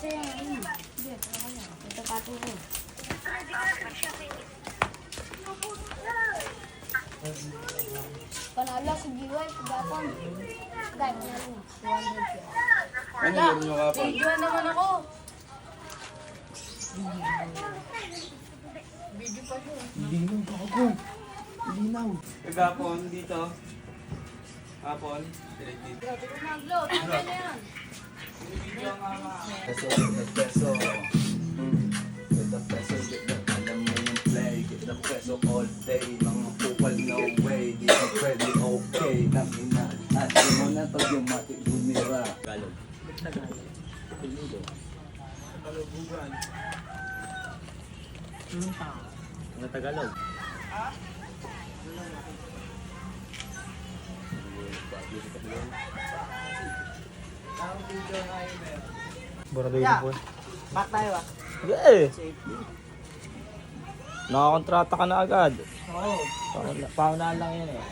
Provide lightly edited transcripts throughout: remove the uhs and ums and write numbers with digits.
Ito pato ko. Panalo si Giway, pagkapon. Guys, panalo. 200. Ano laro nyo kapon? Video naman ako. Kagapon dito. Kapon. Mag-load, ano na yan? Peso, peso. Get the peso, get the alam mo yung play. Get the peso all day. Mga kupal, no way. Di ka pwede okay. Nakina, at mo na to yung mati bumira. Galog. Kalubugan. Mga Tagalog. Buradoy na po. Back tayo ah. Yeah! Nakakontrata ka na agad. Oo. Paunahan lang yan eh.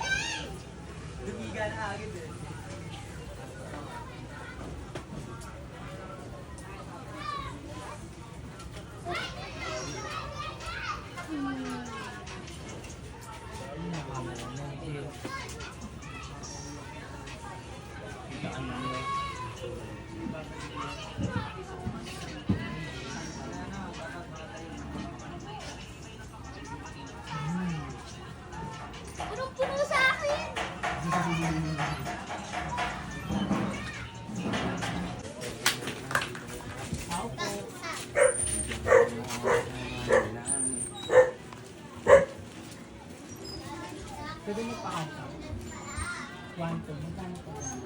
Punong-puno sa akin! Pwede mo pa ako. 1, 2, magkano pa lang?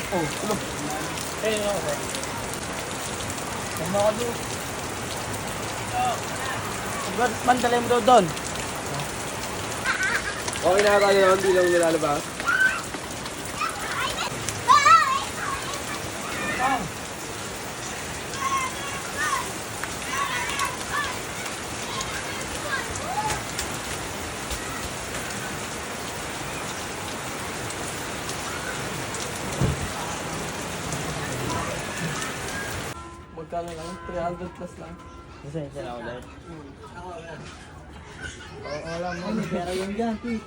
Oh, ano? Eh, ako. Ano ako doon? Mandalay mo daw doon. Okay na tayo yun, hindi lang nilalabas. Magkano lang? 300 plus lang. Kasi na ako dahil. Wala mo, may pera yun dyan, Pete.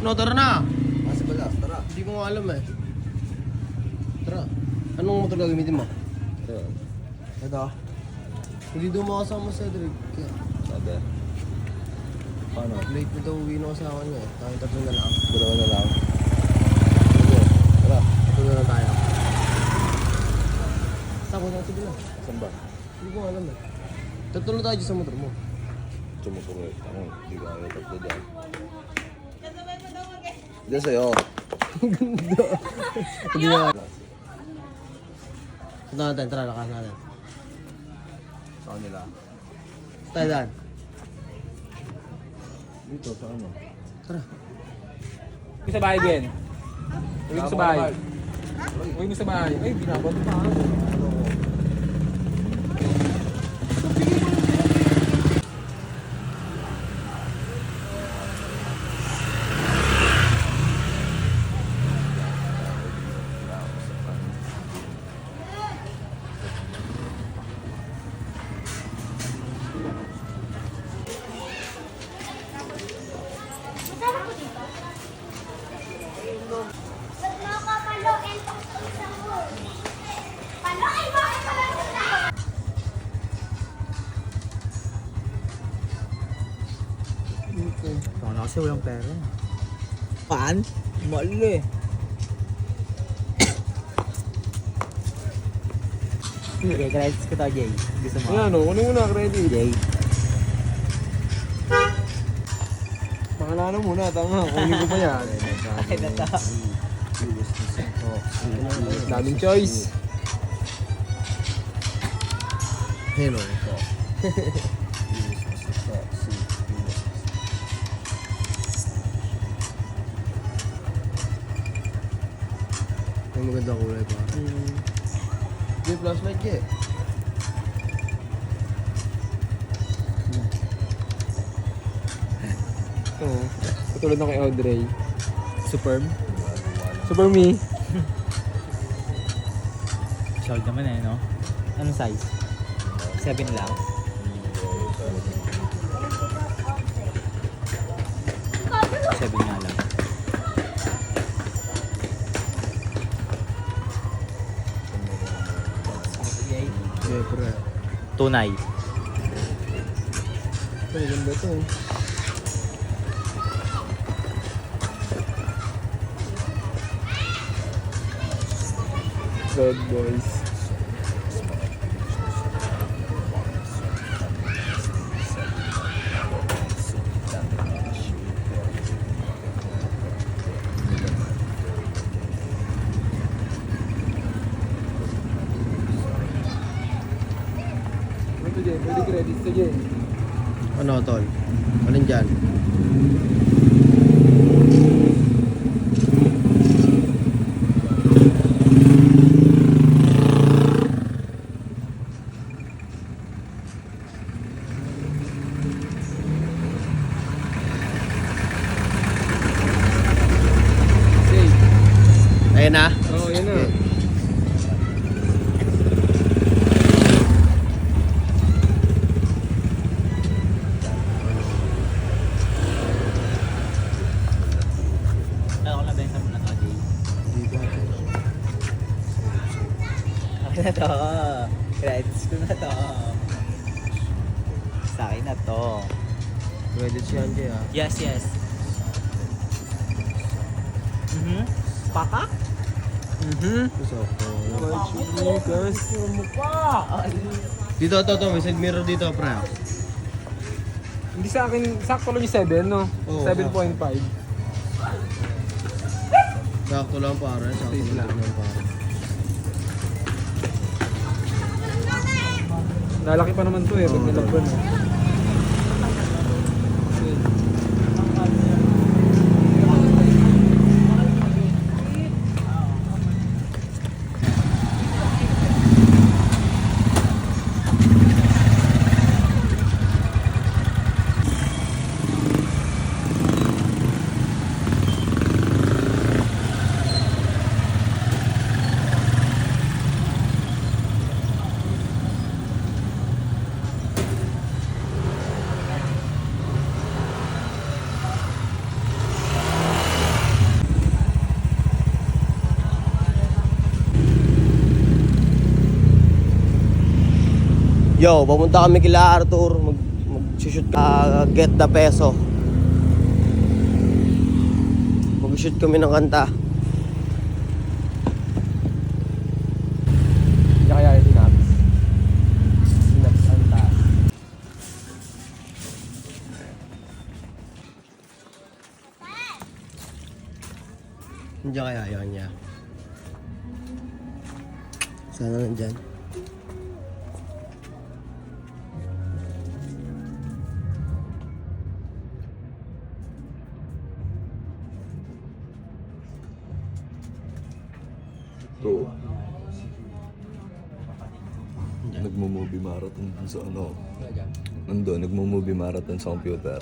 No, tara na. Nasa balas, tara. Hindi ko nga alam eh. Tara. Anong motor gagamitin mo? Ito. Hindi daw makasama si Cedric. Kaya, Sabi. Paano? late na daw uwi na kasama niya eh. Tayo tatlo na lang. Dalawa na lang. Sige, tara. Tatlo na lang tayo. Tapos na, sige na. Saan ba? Hindi ko alam eh. Tatlo na tayo dyan sa motor mo. Sumusunod. Ako, hindi ko ayaw tatlo dyan. Diyan sa'yo. Hindi na. Sundan natin, tara, lakas natin. Sa kanila. Tayo daan. Dito, sa ano? Tara. Uwi sa bahay, Ben. Uwi mo sa bahay. Uwi mo sa bahay. Ay, binabot pa. Ba't mo ako paluin tong sa mo? Paluin! Wala kasi walang pera. Paan? Mahal eh. Okay, credits ko to, Jay. Gusto mo? Ayan o, kunin mo na credit. Jay. Pangalano muna, tama. Kunin ko pa yan. Akin na to. Daming choice. Hello. Ang maganda kulay pa. Di flashlight niya eh. Oo. Katulad na kay Audrey. Superb. Super me. Short naman eh, no? Anong size? 7 lang. Seven nga lang. Siyempre. Tunay. Ang ganda to eh. Bad boys. Ano to dyan? Pwede credits to dyan. Ano tol? Alin dyan? Save. Ayan na. Oo, yan na. Ano ko nabenta mo na to, Jay? Dito. Akin na to. Credits ko na to. Sa akin na to. Credits yan Jay ah. Yes, yes. Pakak? Gusto ko. Chinikas. Dito, to. May side mirror dito, pre. Hindi sa akin, sakto lang yung 7, no? Oo. 7.5. Sakto lang pare. Sakto Safe lang lang. pare. Lalaki pa naman to eh, pag Oo, nilagban. Yo, papunta kami kila Arthur. Mag-shoot Get the Peso. Mag-shoot kami ng kanta. Hindi kaya yung sinaps. Sinaps ang taas. Hindi kaya yun niya. Sana nandyan. To. Nagmo-movie marathon dun sa ano. Nandun, nagmo-movie marathon sa computer.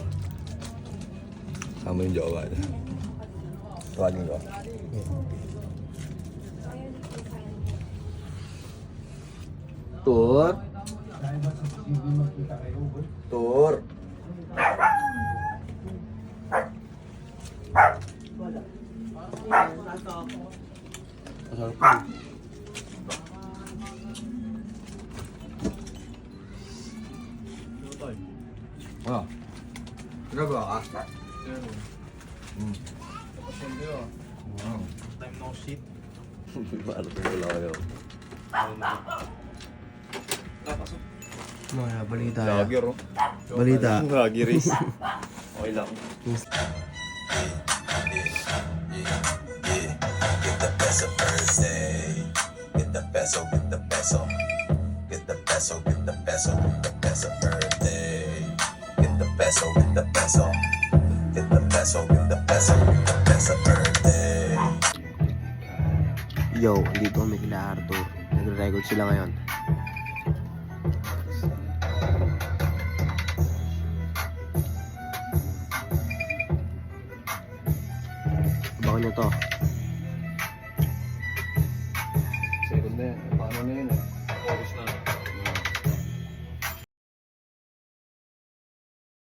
Sama yung jowa niya. Tawagin ko. Tur. Tur. Ano? Nagawa ka? Time no shit. Paano ko wala kayo? Mga balita. Lager, oh. Balita. Lageris. Okay lang. Get the peso birthday. Get the peso, get the peso. Get the peso, get the peso, get the peso birthday. Get the peso, get the peso. Get the peso, get the peso, get the peso birthday. Yo, dito kami kila Arthur. Nagre-record sila ngayon. Abangan nyo to.